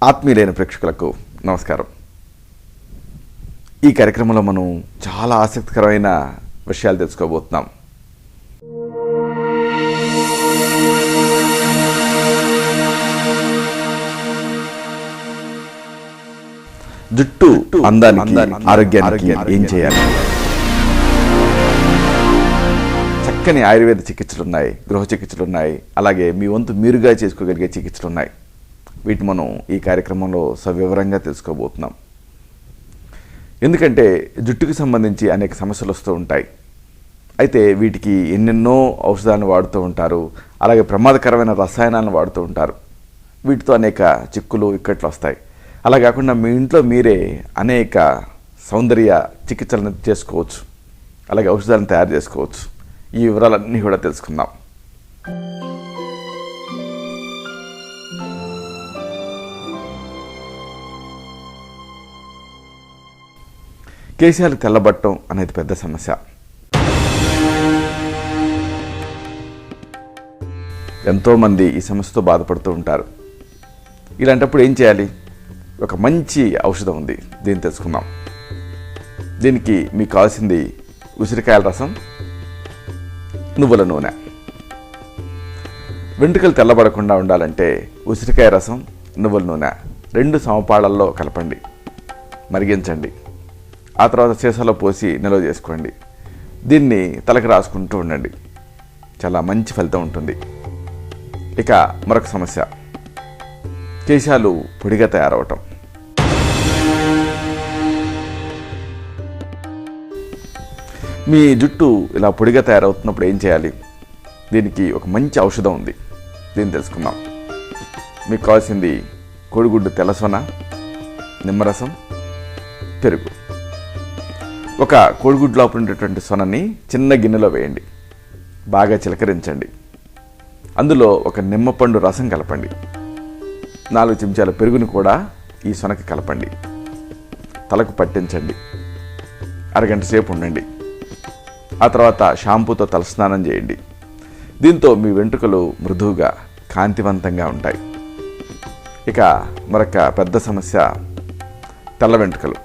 ఆత్మీయులైన ప్రేక్షకులకు నమస్కారం. ఈ కార్యక్రమంలో మనం చాలా ఆసక్తికరమైన విషయాలు తెలుసుకోబోతున్నాం. జుట్టు అందానికి, ఆరోగ్యానికి ఏం చేయాలి? చక్కని ఆయుర్వేద చికిత్సలు ఉన్నాయి, గృహ చికిత్సలు ఉన్నాయి, అలాగే మీ వంతు మీరుగా చేసుకోగలిగే చికిత్సలు ఉన్నాయి. వీటిని మనం ఈ కార్యక్రమంలో సవివరంగా తెలుసుకోబోతున్నాం. ఎందుకంటే జుట్టుకు సంబంధించి అనేక సమస్యలు వస్తూ ఉంటాయి. అయితే వీటికి ఎన్నెన్నో ఔషధాలను వాడుతూ ఉంటారు, అలాగే ప్రమాదకరమైన రసాయనాలను వాడుతూ ఉంటారు. వీటితో అనేక చిక్కులు, ఇక్కట్లు వస్తాయి. అలా కాకుండా మీ ఇంట్లో మీరే అనేక సౌందర్య చికిత్సలను చేసుకోవచ్చు, అలాగే ఔషధాలను తయారు చేసుకోవచ్చు. ఈ వివరాలన్నీ కూడా తెలుసుకుందాం. కేశాలు తెల్లబట్టడం అనేది పెద్ద సమస్య. ఎంతోమంది ఈ సమస్యతో బాధపడుతూ ఉంటారు. ఇలాంటప్పుడు ఏం చేయాలి? ఒక మంచి ఔషధం ఉంది, దీన్ని తెలుసుకుందాం. దీనికి మీకు కావాల్సింది ఉసిరికాయల రసం, నువ్వుల నూనె. వెంట్రుకలు తెల్లబడకుండా ఉండాలంటే ఉసిరికాయ రసం, నువ్వుల నూనె 2 సమపాళల్లో కలపండి, మరిగించండి. ఆ తర్వాత సీసాలో పోసి నిల్వ చేసుకోండి. దీన్ని తలకు రాసుకుంటూ ఉండండి. చాలా మంచి ఫలితం ఉంటుంది. ఇక మరొక సమస్య, కేశాలు పొడిగా తయారవటం. మీ జుట్టు ఇలా పొడిగా తయారవుతున్నప్పుడు ఏం చేయాలి? దీనికి ఒక మంచి ఔషధం ఉంది, దీన్ని తెలుసుకుందాం. మీకు కావాల్సింది కోడిగుడ్డు తెల్లసొన, నిమ్మరసం, పెరుగు. ఒక కోడిగుడ్డు లోపల ఉండేటువంటి సొనని చిన్న గిన్నెలో వేయండి, బాగా చిలకరించండి. అందులో ఒక నిమ్మపండు రసం కలపండి. 4 చెంచాల పెరుగుని కూడా ఈ సొనకి కలపండి. తలకు పట్టించండి. అరగంట సేపు ఉండండి. ఆ తర్వాత షాంపూతో తలస్నానం చేయండి. దీంతో మీ వెంట్రుకలు మృదువుగా, కాంతివంతంగా ఉంటాయి. ఇక మరొక పెద్ద సమస్య, తెల్ల వెంట్రుకలు.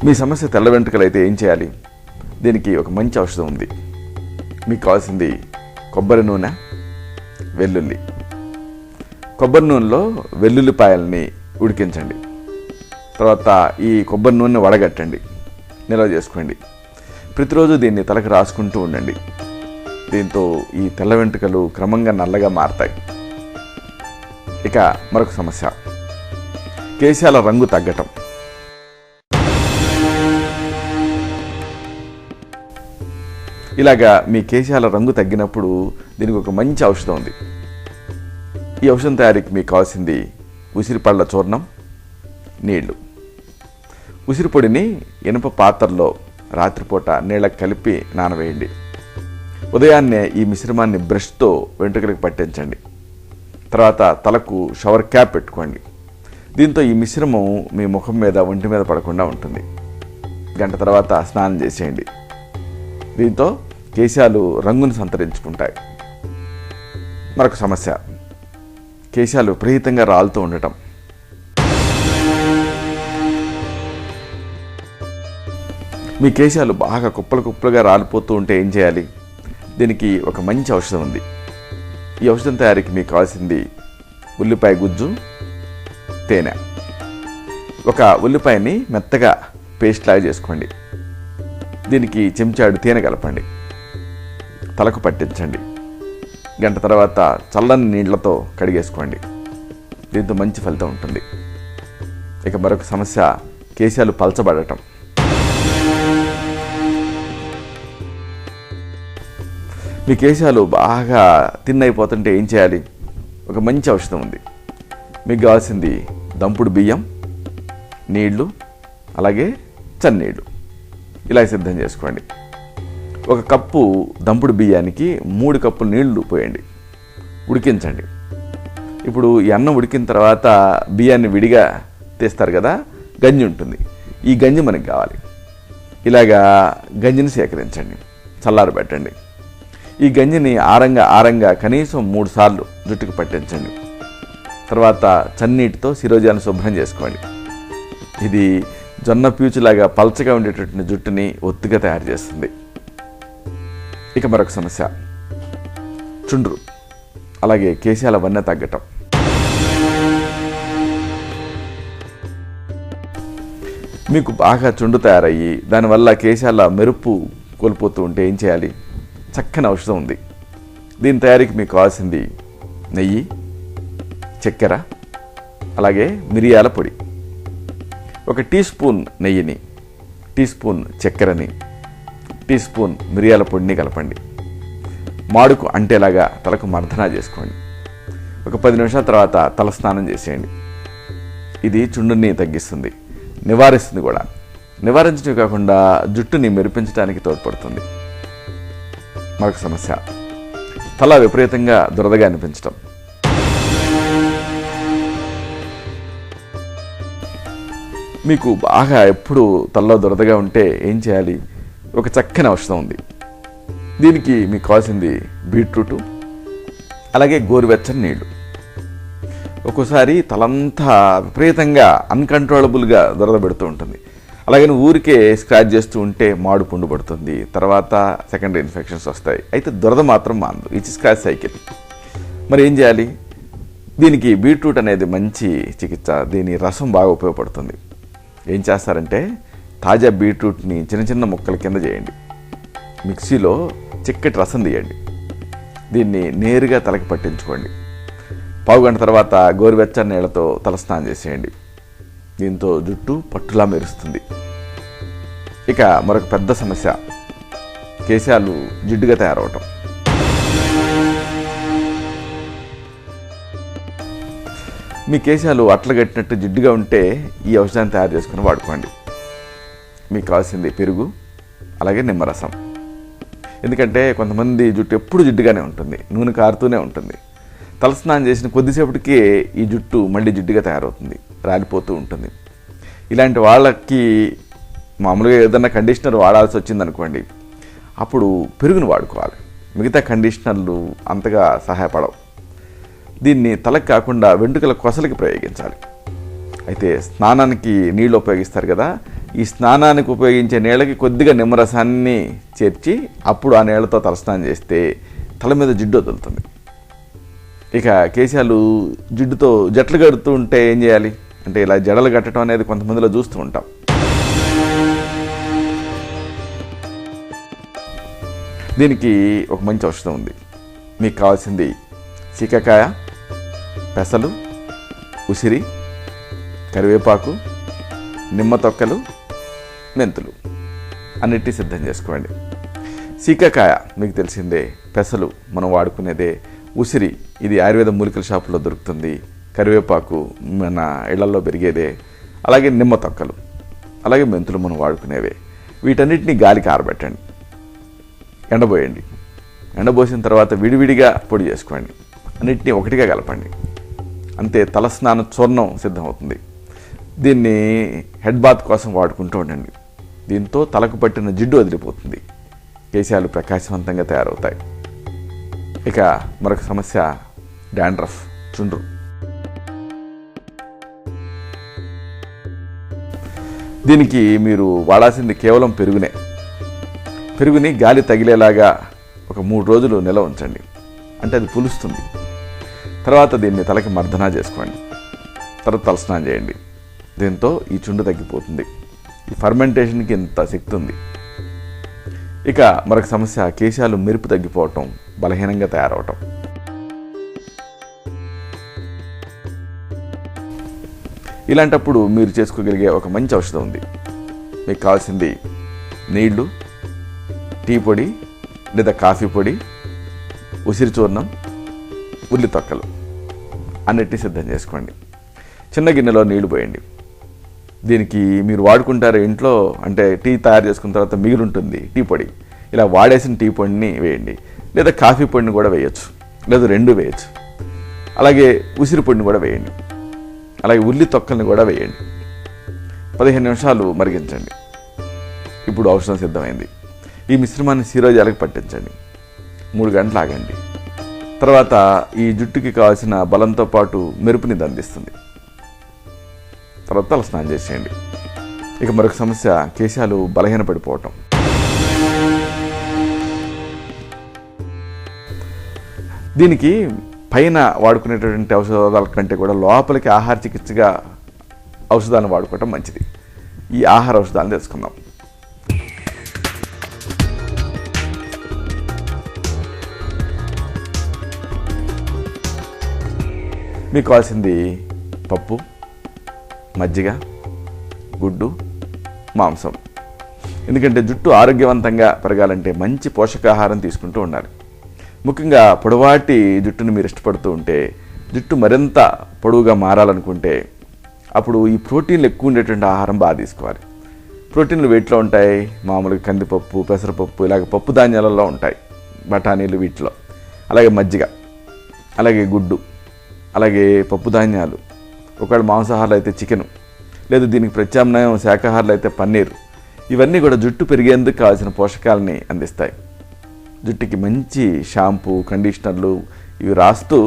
మీ సమస్య తెల్ల వెంట్రుకలు అయితే ఏం చేయాలి? దీనికి ఒక మంచి ఔషధం ఉంది. మీకు కావాల్సింది కొబ్బరి నూనె, వెల్లుల్లి. కొబ్బరి నూనెలో వెల్లుల్లిపాయల్ని ఉడికించండి. తర్వాత ఈ కొబ్బరి నూనె వడగట్టండి, నిల్వ చేసుకోండి. ప్రతిరోజు దీన్ని తలకు రాసుకుంటూ ఉండండి. దీంతో ఈ తెల్ల వెంట్రుకలు క్రమంగా నల్లగా మారతాయి. ఇక మరొక సమస్య, కేశాల రంగు తగ్గటం. ఇలాగా మీ కేశాల రంగు తగ్గినప్పుడు దీనికి ఒక మంచి ఔషధం ఉంది. ఈ ఔషధం తయారీకి మీకు కావాల్సింది ఉసిరిపళ్ళ చూర్ణం, నీళ్లు. ఉసిరి పొడిని ఇనుప పాత్రలో రాత్రిపూట నీళ్ళకి కలిపి నానవేయండి. ఉదయాన్నే ఈ మిశ్రమాన్ని బ్రష్తో వెంట్రుకలకు పట్టించండి. తర్వాత తలకు షవర్ క్యాప్ పెట్టుకోండి. దీంతో ఈ మిశ్రమం మీ ముఖం మీద, ఒంటి మీద పడకుండా ఉంటుంది. గంట తర్వాత స్నానం చేసేయండి. దీంతో కేశాలు రంగును సంతరించుకుంటాయి. మరొక సమస్య, కేశాలు విపరీతంగా రాలుతూ ఉండటం. మీ కేశాలు బాగా కుప్పలు కుప్పలుగా రాలిపోతూ ఉంటే ఏం చేయాలి? దీనికి ఒక మంచి ఔషధం ఉంది. ఈ ఔషధం తయారీకి మీకు కావాల్సింది ఉల్లిపాయ గుజ్జు, తేనె. ఒక ఉల్లిపాయని మెత్తగా పేస్ట్ లాగా చేసుకోండి. దీనికి చెంచాడు తేనె కలపండి. తలకు పట్టించండి. గంట తర్వాత చల్లని నీళ్లతో కడిగేసుకోండి. దీంతో మంచి ఫలితం ఉంటుంది. ఇక మరొక సమస్య, కేశాలు పల్చబడటం. మీ కేశాలు బాగా తిన్నైపోతుంటే ఏం చేయాలి? ఒక మంచి ఔషధం ఉంది. మీకు కావాల్సింది దంపుడు బియ్యం, నీళ్లు, అలాగే చన్నీళ్ళు. ఇలా సిద్ధం చేసుకోండి. 1 కప్పు దంపుడు బియ్యానికి 3 కప్పులు నీళ్లు పోయండి, ఉడికించండి. ఇప్పుడు ఈ అన్నం ఉడికిన తర్వాత బియ్యాన్ని విడిగా తీస్తారు కదా, గంజి ఉంటుంది. ఈ గంజి మనకు కావాలి. ఇలాగా గంజిని సేకరించండి, చల్లారబెట్టండి. ఈ గంజిని ఆరంగా కనీసం 3 సార్లు జుట్టుకు పట్టించండి. తర్వాత చన్నీటితో శిరోజాన్ని శుభ్రం చేసుకోండి. ఇది జొన్న పీచులాగా పల్చగా ఉండేటటువంటి జుట్టుని ఒత్తుగా తయారు చేస్తుంది. ఇక మరొక సమస్య, చుండ్రు, అలాగే కేశాల వన్నె తగ్గటం. మీకు బాగా చుండు తయారయ్యి దానివల్ల కేశాల మెరుపు కోల్పోతూ ఉంటే ఏం చేయాలి? చక్కని ఔషధం ఉంది. దీని తయారీకి మీకు కావాల్సింది నెయ్యి, చక్కెర, అలాగే మిరియాల పొడి. 1 టీ స్పూన్ నెయ్యిని, టీ స్పూన్ చక్కెరని, టీ స్పూన్ మిరియాల పొడిని కలపండి. మాడుకు అంటేలాగా తలకు మర్దన చేసుకోండి. ఒక 10 నిమిషాల తర్వాత తలస్నానం చేసేయండి. ఇది చుండుని తగ్గిస్తుంది, నివారిస్తుంది కూడా. నివారించడం కాకుండా జుట్టుని మెరిపించడానికి తోడ్పడుతుంది. మరొక సమస్య, తల విపరీతంగా దురదగా అనిపించడం. మీకు బాగా ఎప్పుడు తలలో దురదగా ఉంటే ఏం చేయాలి? ఒక చక్కని ఔషధం ఉంది. దీనికి మీకు కావాల్సింది బీట్రూటు, అలాగే గోరువెచ్చని నీళ్లు. ఒక్కోసారి తలంతా విపరీతంగా అన్కంట్రోలబుల్గా దురద పెడుతూ ఉంటుంది. అలాగని ఊరికే స్క్రాచ్ చేస్తూ ఉంటే మాడు పుండు పడుతుంది, తర్వాత సెకండరీ ఇన్ఫెక్షన్స్ వస్తాయి. అయితే దురద మాత్రం మానదు. ఇది స్క్రాచ్ సైకిల్. మరి ఏం చేయాలి? దీనికి బీట్రూట్ అనేది మంచి చికిత్స. దీని రసం బాగా ఉపయోగపడుతుంది. ఏం చేస్తారంటే తాజా బీట్రూట్ని చిన్న చిన్న ముక్కల కింద చేయండి. మిక్సీలో చిక్కటి రసం తీయండి. దీన్ని నేరుగా తలకి పట్టించుకోండి. పావుగంట తర్వాత గోరువెచ్చని నీళ్లతో తలస్నానం చేసేయండి. దీంతో జుట్టు పట్టులా మెరుస్తుంది. ఇక మరొక పెద్ద సమస్య, కేశాలు జిడ్డుగా తయారవటం. మీ కేశాలు అట్ల కట్టినట్టు జిడ్డుగా ఉంటే ఈ ఔషధాన్ని తయారు చేసుకుని వాడుకోండి. మీకు కావాల్సింది పెరుగు, అలాగే నిమ్మరసం. ఎందుకంటే కొంతమంది జుట్టు ఎప్పుడు జిడ్డుగానే ఉంటుంది, నూనె కారుతూనే ఉంటుంది. తలస్నానం చేసిన కొద్దిసేపటికే ఈ జుట్టు మళ్ళీ జిడ్డుగా తయారవుతుంది, రాలిపోతూ ఉంటుంది. ఇలాంటి వాళ్ళకి మామూలుగా ఏదైనా కండిషనర్ వాడాల్సి వచ్చిందనుకోండి, అప్పుడు పెరుగును వాడుకోవాలి. మిగతా కండిషనర్లు అంతగా సహాయపడవు. దీన్ని తలకు కాకుండా వెంట్రుకల కొసలకి ప్రయోగించాలి. అయితే స్నానానికి నీళ్ళు ఉపయోగిస్తారు కదా, ఈ స్నానానికి ఉపయోగించే నీళ్ళకి కొద్దిగా నిమ్మరసాన్ని చేర్చి అప్పుడు ఆ నీళ్ళతో తలస్నానం చేస్తే తల మీద జిడ్డు వదులుతుంది. ఇక కేశాలు జిడ్డుతో జట్లు కడుతూ ఉంటే ఏం చేయాలి అంటే, ఇలా జడలు కట్టడం అనేది కొంతమందిలో చూస్తూ ఉంటాం. దీనికి ఒక మంచి ఔషధం ఉంది. మీకు కావాల్సింది సీకాకాయ, పెసలు, ఉసిరి, కరివేపాకు, నిమ్మ తొక్కలు, మెంతులు అన్నిటినీ సిద్ధం చేసుకోండి. సీకాకాయ మీకు తెలిసిందే, పెసలు మనం వాడుకునేదే, ఉసిరి ఇది ఆయుర్వేద మూలికల షాపులో దొరుకుతుంది, కరివేపాకు మన ఇళ్లలో పెరిగేదే, అలాగే నిమ్మ తొక్కలు, అలాగే మెంతులు మనం వాడుకునేవే. వీటన్నిటిని గాలికి ఆరబెట్టండి, ఎండబోయండి. ఎండబోసిన తర్వాత విడివిడిగా పొడి చేసుకోండి. అన్నిటినీ ఒకటిగా కలపండి. అంతే, తలస్నాన చూర్ణం సిద్ధమవుతుంది. దీన్ని హెడ్ బాత్ కోసం వాడుకుంటూ ఉండండి. దీంతో తలకు పట్టిన జిడ్డు వదిలిపోతుంది, కేశాలు ప్రకాశవంతంగా తయారవుతాయి. ఇక మరొక సమస్య, డాండ్రఫ్, చుండ్రు. దీనికి మీరు వాడాల్సింది కేవలం పెరుగునే. పెరుగుని గాలి తగిలేలాగా ఒక 3 రోజులు నిల్వ ఉంచండి, అంటే అది పులుస్తుంది. తర్వాత దీన్ని తలకి మర్దన చేసుకోండి. తర్వాత తలస్నానం చేయండి. దీంతో ఈ చుండు తగ్గిపోతుంది. ఈ ఫర్మెంటేషన్కి ఇంత శక్తి ఉంది. ఇక మరొక సమస్య, కేశాలు మెరుపు తగ్గిపోవటం, బలహీనంగా తయారవటం. ఇలాంటప్పుడు మీరు చేసుకోగలిగే ఒక మంచి ఔషధం ఉంది. మీకు కావాల్సింది నీళ్లు, టీ పొడి లేదా కాఫీ పొడి, ఉసిరి చూర్ణం, ఉల్లి తొక్కలు అన్నిటినీ సిద్ధం చేసుకోండి. చిన్న గిన్నెలో నీళ్లు పోయండి. దీనికి మీరు వాడుకుంటారు ఇంట్లో, అంటే టీ తయారు చేసుకున్న తర్వాత మిగిలి ఉంటుంది టీ పొడి, ఇలా వాడేసిన టీ పొడిని వేయండి. లేదా కాఫీ పొడిని కూడా వేయచ్చు, లేదా 2 వేయచ్చు. అలాగే ఉసిరి పొడిని కూడా వేయండి. అలాగే ఉల్లి తొక్కల్ని కూడా వేయండి. 15 నిమిషాలు మరిగించండి. ఇప్పుడు ఔషధం సిద్ధమైంది. ఈ మిశ్రమాన్ని శిరోజాలకు పట్టించండి. 3 గంటలు ఆగండి. తర్వాత ఈ జుట్టుకి కావాల్సిన బలంతో పాటు మెరుపుని అందిస్తుంది. తర్వాత తల స్నానం చేసేయండి. ఇక మరొక సమస్య, కేశాలు బలహీనపడిపోవటం. దీనికి పైన వాడుకునేటటువంటి ఔషధాల కంటే కూడా లోపలికి ఆహార చికిత్సగా ఔషధాలను వాడుకోవటం మంచిది. ఈ ఆహార ఔషధాలను తెలుసుకుందాం. మీకు కావాల్సింది పప్పు, మజ్జిగ, గుడ్డు, మాంసం. ఎందుకంటే జుట్టు ఆరోగ్యవంతంగా పెరగాలంటే మంచి పోషకాహారం తీసుకుంటూ ఉండాలి. ముఖ్యంగా పొడవాటి జుట్టుని మీరు ఇష్టపడుతూ ఉంటే, జుట్టు మరింత పొడవుగా మారాలనుకుంటే అప్పుడు ఈ ప్రోటీన్లు ఎక్కువ ఉండేటువంటి ఆహారం బాగా తీసుకోవాలి. ప్రోటీన్లు వేటిలో ఉంటాయి? మామూలుగా కందిపప్పు, పెసరపప్పు, ఇలాగ పప్పు ధాన్యాలలో ఉంటాయి, బఠానీలు వీటిలో. అలాగే మజ్జిగ, అలాగే గుడ్డు, అలాగే పప్పు ధాన్యాలు. ఒకవేళ మాంసాహారాలు అయితే చికెను, లేదా దీనికి ప్రత్యామ్నాయం శాకాహారాలు అయితే పన్నీరు. ఇవన్నీ కూడా జుట్టు పెరిగేందుకు కావాల్సిన పోషకాలని అందిస్తాయి. జుట్టుకి మంచి షాంపూ, కండిషనర్లు ఇవి రాస్తూ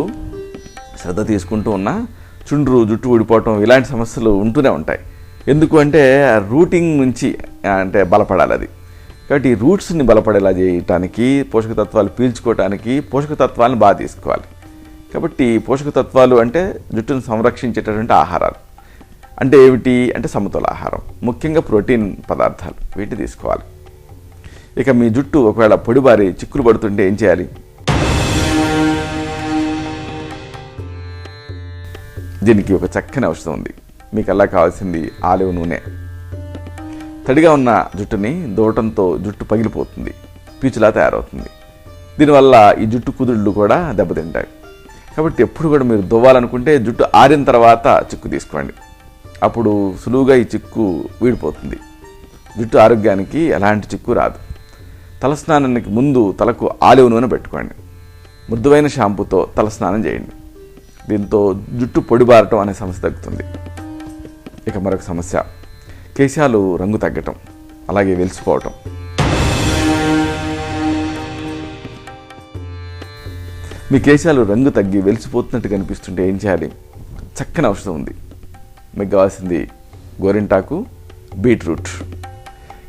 శ్రద్ధ తీసుకుంటూ ఉన్నా చుండ్రు, జుట్టు ఊడిపోవటం ఇలాంటి సమస్యలు ఉంటూనే ఉంటాయి. ఎందుకు అంటే రూటింగ్ నుంచి అంటే బలపడాలి అది. కాబట్టి ఈ రూట్స్ని బలపడేలా చేయటానికి, పోషకతత్వాలు పీల్చుకోవటానికి పోషకతత్వాలను బాగా తీసుకోవాలి. కాబట్టి పోషకతత్వాలు అంటే జుట్టును సంరక్షించేటటువంటి ఆహారాలు అంటే ఏమిటి అంటే సమతుల ఆహారం, ముఖ్యంగా ప్రోటీన్ పదార్థాలు వీటి తీసుకోవాలి. ఇక మీ జుట్టు ఒకవేళ పొడిబారి చిక్కులు పడుతుంటే ఏం చేయాలి? దీనికి ఒక చక్కని ఔషధం ఉంది. మీకు అలా కావాల్సింది ఆలివ్ నూనె. తడిగా ఉన్న జుట్టుని దూవటంతో జుట్టు పగిలిపోతుంది, పీచులా తయారవుతుంది. దీనివల్ల ఈ జుట్టు కుదుళ్ళు కూడా దెబ్బతింటాయి. కాబట్టి ఎప్పుడు కూడా మీరు దువ్వాలనుకుంటే జుట్టు ఆరిన తర్వాత చిక్కు తీసుకోండి. అప్పుడు సులువుగా ఈ చిక్కు వీడిపోతుంది. జుట్టు ఆరోగ్యానికి ఎలాంటి చిక్కు రాదు. తలస్నానానికి ముందు తలకు ఆలివ్ నూనె పెట్టుకోండి. మృదువైన షాంపూతో తలస్నానం చేయండి. దీంతో జుట్టు పొడిబారటం అనే సమస్య తగ్గుతుంది. ఇక మరొక సమస్య, కేశాలు రంగు తగ్గటం, అలాగే వెలిసిపోవటం. మీ కేశాలు రంగు తగ్గి వెలిసిపోతున్నట్టు కనిపిస్తుంటే ఏం చేయాలి? చక్కని ఔషధం ఉంది. మీకు కావాల్సింది గోరింటాకు, బీట్రూట్.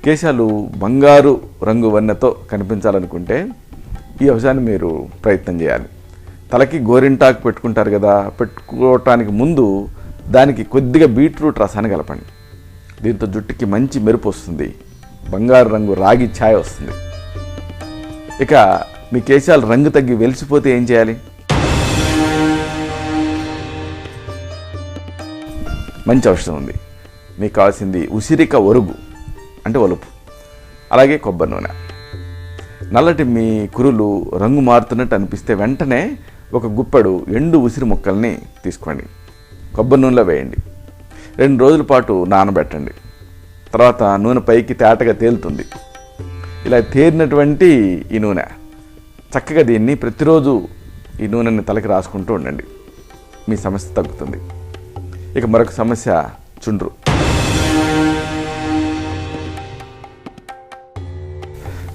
కేశాలు బంగారు రంగు వన్నెతో కనిపించాలనుకుంటే ఈ ఔషధాన్ని మీరు ప్రయత్నం చేయాలి. తలకి గోరింటాకు పెట్టుకుంటారు కదా, పెట్టుకోవటానికి ముందు దానికి కొద్దిగా బీట్రూట్ రసాన్ని కలపండి. దీంతో జుట్టుకి మంచి మెరుపు వస్తుంది, బంగారు రంగు రాగి ఛాయ వస్తుంది. ఇక మీ కేశాలు రంగు తగ్గి వెలిసిపోతే ఏం చేయాలి? మంచి ఔషధం ఉంది. మీకు కావాల్సింది ఉసిరిక ఒరుగు అంటే ఒలుపు, అలాగే కొబ్బరి నూనె. నల్లటి మీ కురులు రంగు మారుతున్నట్టు అనిపిస్తే వెంటనే ఒక గుప్పెడు ఎండు ఉసిరి ముక్కల్ని తీసుకోండి, కొబ్బరి నూనెలో వేయండి. 2 రోజుల పాటు నానబెట్టండి. తర్వాత నూనె పైకి తేటగా తేలుతుంది. ఇలా తేరినటువంటి ఈ నూనె చక్కగా దీన్ని ప్రతిరోజు ఈ నూనెని తలకి రాసుకుంటూ ఉండండి. మీ సమస్య తగ్గుతుంది. ఇక మరొక సమస్య, చుండ్రు.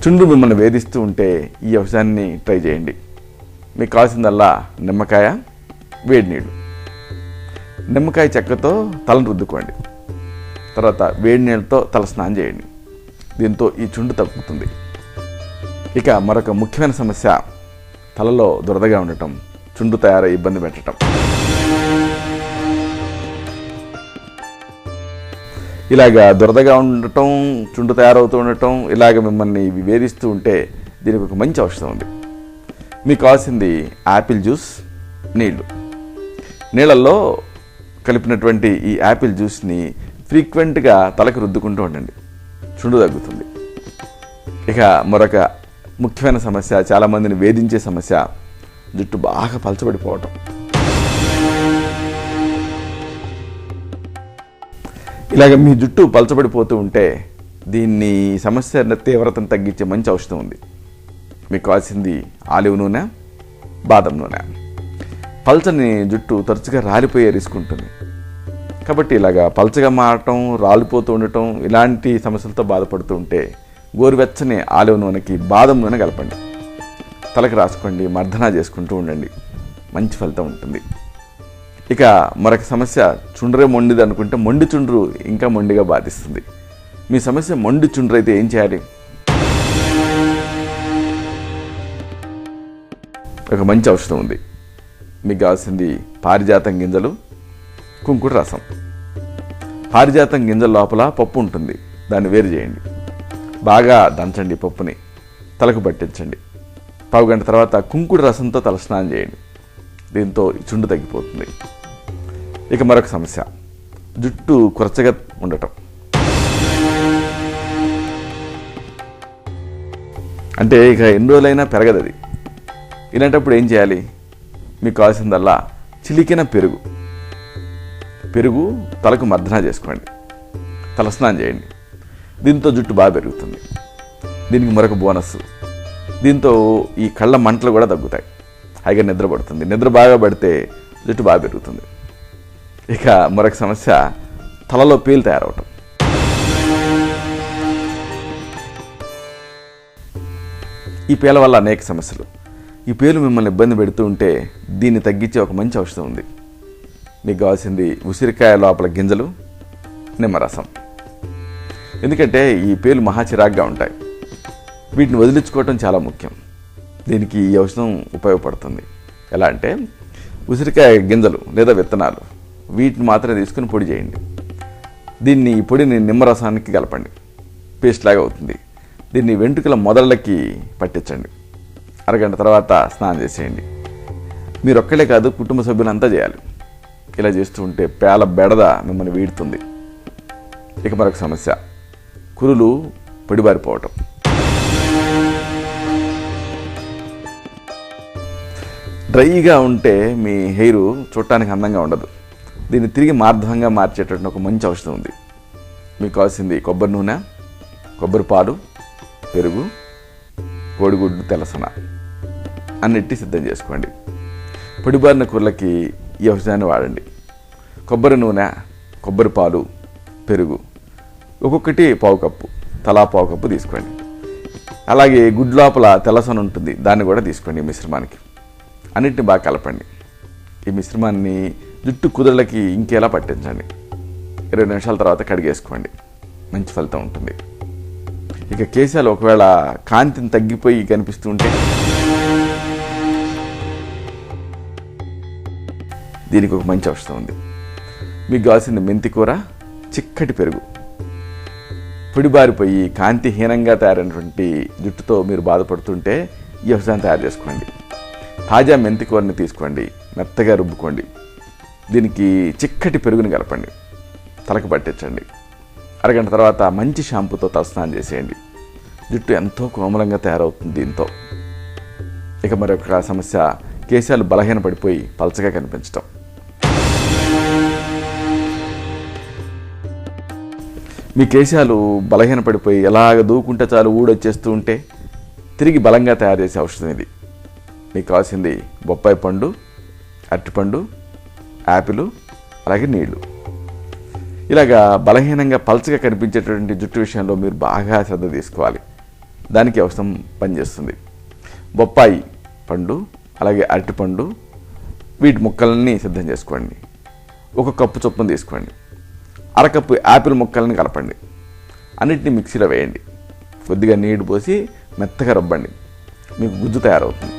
చుండ్రు మిమ్మల్ని వేధిస్తూ ఉంటే ఈ ఔషధాన్ని ట్రై చేయండి. మీకు కావాల్సిందల్లా నిమ్మకాయ, వేడి నీళ్ళు. నిమ్మకాయ చెక్కతో తలను రుద్దుకోండి. తర్వాత వేడి నీళ్ళతో తల స్నానం చేయండి. దీంతో ఈ చుండ్రు తగ్గుతుంది. ఇక మరొక ముఖ్యమైన సమస్య, తలలో దురదగా ఉండటం, చుండ్రు తయారై ఇబ్బంది పెట్టడం. ఇలాగా దురదగా ఉండటం, చుండ్రు తయారవుతూ ఉండటం, ఇలాగ మిమ్మల్ని వేధిస్తూ ఉంటే దీనికి ఒక మంచి ఔషధం ఉంది. మీకు కావాల్సింది యాపిల్ జ్యూస్, నీళ్లు. నీళ్ళల్లో కలిపినటువంటి ఈ యాపిల్ జ్యూస్ని ఫ్రీక్వెంట్గా తలకు రుద్దుకుంటూ ఉండండి, చుండ్రు తగ్గుతుంది. ఇక మరొక ముఖ్యమైన సమస్య, చాలామందిని వేధించే సమస్య, జుట్టు బాగా పలచబడిపోవటం. ఇలాగ మీ జుట్టు పలచబడిపోతూ ఉంటే దీన్ని సమస్య తీవ్రతను తగ్గించే మంచి ఔషధం ఉంది. మీకు కావాల్సింది ఆలివ్ నూనె, బాదం నూనె. పల్చని జుట్టు తరచుగా రాలిపోయే రిస్క్ ఉంటుంది. కాబట్టి ఇలాగా పల్చగా మారటం, రాలిపోతూ ఉండటం ఇలాంటి సమస్యలతో బాధపడుతూ ఉంటే గోరువెచ్చని ఆలివ్ నూనెకి బాదం నూనె కలపండి. తలకు రాసుకోండి, మర్దన చేసుకుంటూ ఉండండి, మంచి ఫలితం ఉంటుంది. ఇక మరొక సమస్య, చుండ్రే మొండిది అనుకుంటే మొండి చుండ్రు ఇంకా మొండిగా బాధిస్తుంది. మీ సమస్య మొండి చుండ్రు అయితే ఏం చేయాలి? ఒక మంచి ఔషధం ఉంది. మీకు కావాల్సింది పారిజాతం గింజలు, కుంకుడు రసం. పారిజాతం గింజల లోపల పప్పు ఉంటుంది, దాన్ని వేరు చేయండి. బాగా దంచండి, పప్పుని తలకు పట్టించండి. పావుగంట తర్వాత కుంకుడు రసంతో తలస్నానం చేయండి. దీంతో చుండు తగ్గిపోతుంది. ఇక మరొక సమస్య, జుట్టు కొరచగా ఉండటం. అంటే ఇక ఎన్ని రోజులైనా పెరగదు అది. ఇలాంటప్పుడు ఏం చేయాలి? మీకు కావాల్సిందల్లా చిలికిన పెరుగు తలకు మర్దన చేసుకోండి, తలస్నానం చేయండి. దీంతో జుట్టు బాగా పెరుగుతుంది. దీనికి మరొక బోనస్, దీంతో ఈ కళ్ళ మంటలు కూడా తగ్గుతాయి, హాయిగా నిద్ర పడుతుంది. నిద్ర బాగా పడితే జుట్టు బాగా పెరుగుతుంది. ఇక మరొక సమస్య, తలలో పేలు తయారవటం. ఈ పేల వల్ల అనేక సమస్యలు. ఈ పేలు మిమ్మల్ని ఇబ్బంది పెడుతూ ఉంటే దీన్ని తగ్గించే ఒక మంచి ఔషధం ఉంది. మీకు కావాల్సింది ఉసిరికాయ లోపల గింజలు, నిమ్మరసం. ఎందుకంటే ఈ పేలు మహా చిరాగ్గా ఉంటాయి, వీటిని వదిలించుకోవటం చాలా ముఖ్యం. దీనికి ఈ ఔషధం ఉపయోగపడుతుంది. ఎలా అంటే, ఉసిరికాయ గింజలు లేదా విత్తనాలు వీటిని మాత్రమే తీసుకుని పొడి చేయండి. ఈ పొడిని నిమ్మరసానికి కలపండి, పేస్ట్ లాగా అవుతుంది. దీన్ని వెంట్రుకల మొదళ్ళకి పట్టించండి. అరగంట తర్వాత స్నానం చేసేయండి. మీరు ఒక్కడే కాదు, కుటుంబ సభ్యులంతా చేయాలి. ఇలా చేస్తూ ఉంటే పేల బెడద మిమ్మల్ని వీడుతుంది. ఇక మరొక సమస్య, కురులు పొడిబారిపోవటం. డ్రైగా ఉంటే మీ హెయిర్ చూడటానికి అందంగా ఉండదు. దీన్ని తిరిగి మార్ధవంగా మార్చేటటువంటి ఒక మంచి ఔషధం ఉంది. మీకు కావాల్సింది కొబ్బరి నూనె, కొబ్బరి పాలు, పెరుగు, కోడిగుడ్డు తెలసన అన్నిటి సిద్ధం చేసుకోండి. పొడిబారిన కూరలకి ఈ ఔషధాన్ని వాడండి. కొబ్బరి నూనె, కొబ్బరి పాలు, పెరుగు ఒక్కొక్కటి పావు కప్పు, తలా పావు కప్పు తీసుకోండి. అలాగే గుడ్డు లోపల తెలసన ఉంటుంది, దాన్ని కూడా తీసుకోండి. ఈ మిశ్రమానికి అన్నిటిని బాగా కలపండి. ఈ మిశ్రమాన్ని జుట్టు కుదుళ్ళకి ఇంకేలా పట్టించండి. 20 నిమిషాల తర్వాత కడిగేసుకోండి, మంచి ఫలితం ఉంటుంది. ఇక కేశాలు ఒకవేళ కాంతిని తగ్గిపోయి కనిపిస్తుంటే దీనికి ఒక మంచి ఔషధం ఉంది. మీకు కావాల్సింది మెంతి కూర, చిక్కటి పెరుగు. పొడిబారిపోయి కాంతిహీనంగా తయారైనటువంటి జుట్టుతో మీరు బాధపడుతుంటే ఈ ఔషధాన్ని తయారు చేసుకోండి. తాజా మెంతి కూరని తీసుకోండి, మెత్తగా రుబ్బుకోండి. దీనికి చిక్కటి పెరుగుని కలపండి, తలకు పట్టించండి. అరగంట తర్వాత మంచి షాంపూతో తలస్నానం చేసేయండి. జుట్టు ఎంతో కోమలంగా తయారవుతుంది దీంతో. ఇక మరొక సమస్య, కేశాలు బలహీనపడిపోయి పలచగా కనిపించటం. మీ కేశాలు బలహీనపడిపోయి ఎలాగ దూకుంటే చాలు ఊడొచ్చేస్తూ ఉంటే తిరిగి బలంగా తయారు చేసే ఔషధం ఇది. మీకు కావాల్సింది బొప్పాయి పండు, అరటిపండు, యాపిల్, అలాగే నీళ్లు. ఇలాగా బలహీనంగా పలచగా కనిపించేటటువంటి జుట్టు విషయంలో మీరు బాగా శ్రద్ధ తీసుకోవాలి. దానికి ఔషధం పనిచేస్తుంది. బొప్పాయి పండు, అలాగే అరటిపండు, వీటి ముక్కలన్నీ సిద్ధం చేసుకోండి. 1 కప్పు చొప్పున తీసుకోండి. అరకప్పు యాపిల్ ముక్కలని కలపండి. అన్నిటిని మిక్సీలో వేయండి. కొద్దిగా నీళ్లు పోసి మెత్తగా రుబ్బండి. మీకు గుజ్జు తయారవుతుంది.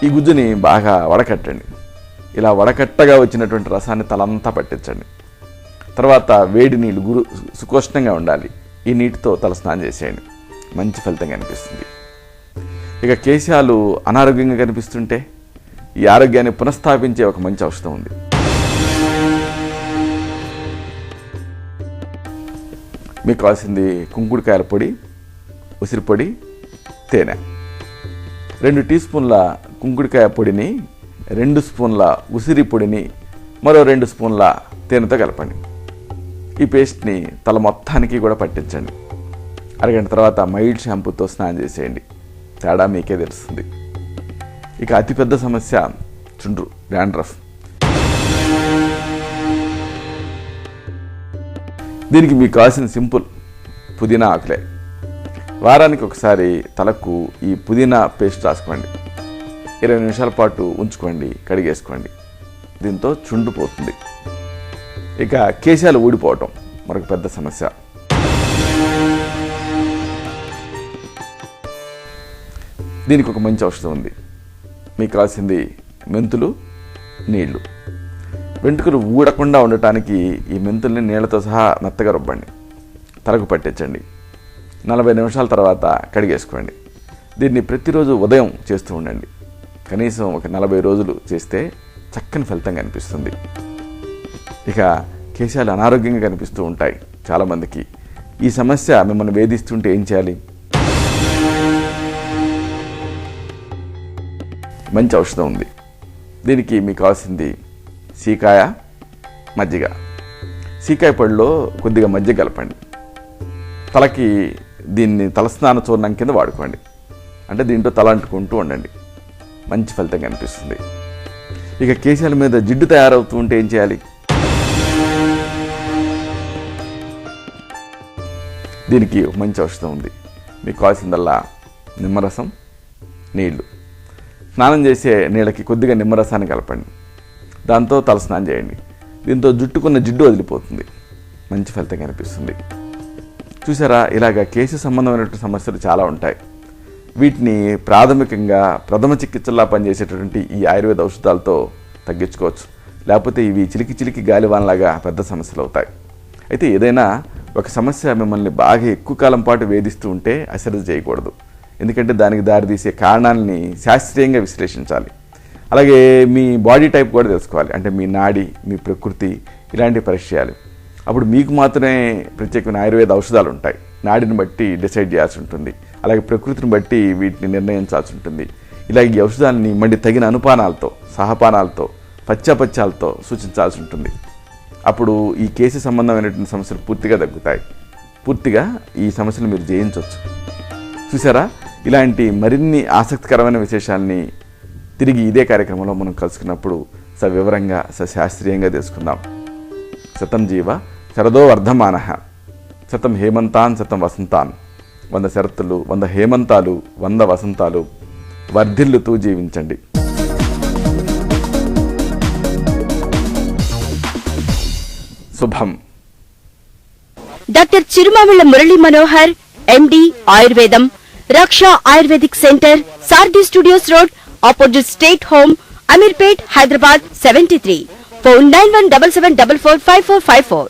ఈ గుజ్జుని బాగా వడకట్టండి. ఇలా వడకట్టగా వచ్చినటువంటి రసాన్ని తలంతా పట్టించండి. తర్వాత వేడి నీళ్ళు సుకోష్ణంగా ఉండాలి. ఈ నీటితో తల స్నానం చేసేయండి, మంచి ఫలితం కనిపిస్తుంది. ఇక కేశాలు అనారోగ్యంగా కనిపిస్తుంటే ఈ ఆరోగ్యాన్ని పునఃస్థాపించే ఒక మంచి ఔషధం ఉంది. మీకు కావాల్సింది కుంకుడుకాయల పొడి, ఉసిరి పొడి, తేనె. 2 టీ స్పూన్ల కుంకుడుకాయ పొడిని, 2 స్పూన్ల ఉసిరి పొడిని, మరో 2 స్పూన్ల తేనెతో కలపండి. ఈ పేస్ట్ని తల మొత్తానికి కూడా పట్టించండి. అరగంట తర్వాత మైల్డ్ షాంపూతో స్నానం చేసేయండి. తేడా మీకే తెలుస్తుంది. ఇక అతిపెద్ద సమస్య చుండ్రు, డాండ్రఫ్. దీనికి మీకు కావాల్సిన సింపుల్ పుదీనా ఆకులే. వారానికి ఒకసారి తలకు ఈ పుదీనా పేస్ట్ రాసుకోండి. 20 నిమిషాల పాటు ఉంచుకోండి, కడిగేసుకోండి. దీంతో చుండు పోతుంది. ఇక కేశాలు ఊడిపోవటం మరొక పెద్ద సమస్య. దీనికి ఒక మంచి ఔషధం ఉంది. మీకు కావాల్సింది మెంతులు, నీళ్లు. వెంట్రుకలు ఊడకుండా ఉండటానికి ఈ మెంతుల్ని నీళ్లతో సహా మెత్తగా రుబ్బండి, తలకు పట్టించండి. 40 నిమిషాల తర్వాత కడిగేసుకోండి. దీన్ని ప్రతిరోజు ఉదయం చేస్తూ ఉండండి. కనీసం ఒక 40 రోజులు చేస్తే చక్కని ఫలితం కనిపిస్తుంది. ఇక కేశాలు అనారోగ్యంగా కనిపిస్తూ ఉంటాయి చాలామందికి. ఈ సమస్య మిమ్మల్ని వేధిస్తుంటే ఏం చేయాలి? మంచి ఔషధం ఉంది. దీనికి మీకు కావాల్సింది సీకాయ, మజ్జిగ. సీకాయ పొడిలో కొద్దిగా మజ్జిగ కలపండి. తలకి దీన్ని తలస్నాన చూర్ణం కింద వాడుకోండి. అంటే దీంట్లో తల అంటుకుంటూ ఉండండి, మంచి ఫలితం కనిపిస్తుంది. ఇక కేశాల మీద జిడ్డు తయారవుతూ ఉంటే ఏం చేయాలి? దీనికి మంచి ఔషధం ఉంది. మీకు కావాల్సిందల్లా నిమ్మరసం, నీళ్లు. స్నానం చేసే నీళ్ళకి కొద్దిగా నిమ్మరసాన్ని కలపండి. దాంతో తల స్నానం చేయండి. దీంతో జుట్టుకున్న జిడ్డు వదిలిపోతుంది, మంచి ఫలితం కనిపిస్తుంది. చూసారా, ఇలాగ కేశ సంబంధమైనటువంటి సమస్యలు చాలా ఉంటాయి. వీటిని ప్రాథమికంగా ప్రథమ చికిత్సలా పనిచేసేటటువంటి ఈ ఆయుర్వేద ఔషధాలతో తగ్గించుకోవచ్చు. లేకపోతే ఇవి చిలికి గాలివానలాగా పెద్ద సమస్యలు అవుతాయి. అయితే ఏదైనా ఒక సమస్య మిమ్మల్ని బాగా ఎక్కువ కాలం పాటు వేధిస్తూ ఉంటే అశ్రద్ధ చేయకూడదు. ఎందుకంటే దానికి దారితీసే కారణాలని శాస్త్రీయంగా విశ్లేషించాలి. అలాగే మీ బాడీ టైప్ కూడా తెలుసుకోవాలి. అంటే మీ నాడి, మీ ప్రకృతి, ఇలాంటివి పరీక్ష చేయాలి. అప్పుడు మీకు మాత్రమే ప్రత్యేకమైన ఆయుర్వేద ఔషధాలు ఉంటాయి. నాడిని బట్టి డిసైడ్ చేయాల్సి ఉంటుంది. అలాగే ప్రకృతిని బట్టి వీటిని నిర్ణయించాల్సి ఉంటుంది. ఇలా ఈ ఔషధాలని మళ్ళీ తగిన అనుపానాలతో, సహపానాలతో, పత్యాపత్యాలతో సూచించాల్సి ఉంటుంది. అప్పుడు ఈ కేసు సంబంధమైనటువంటి సమస్యలు పూర్తిగా తగ్గుతాయి. పూర్తిగా ఈ సమస్యలు మీరు జయించవచ్చు. చూసారా, ఇలాంటి మరిన్ని ఆసక్తికరమైన విశేషాలని తిరిగి ఇదే కార్యక్రమంలో మనం కలుసుకున్నప్పుడు సవివరంగా, సశాస్త్రీయంగా తెలుసుకుందాం. శతం జీవ శరదో వర్ధమానః, శతం హేమంతాన్ శతం వసంతాన్. 100 శరత్తులు, 100 హేమంతాలు, 100 వసంతాలు వర్ధిల్లుతూ జీవించండి. శుభం. డాక్టర్ చిరుమామిళ్ల మురళీ మనోహర్, ఎండి, ఆయుర్వేదం, రక్ష ఆయుర్వేదిక్ సెంటర్, సార్డి studios road, opposite state home, Ameerpet, Hyderabad 73. Phone 9177445454.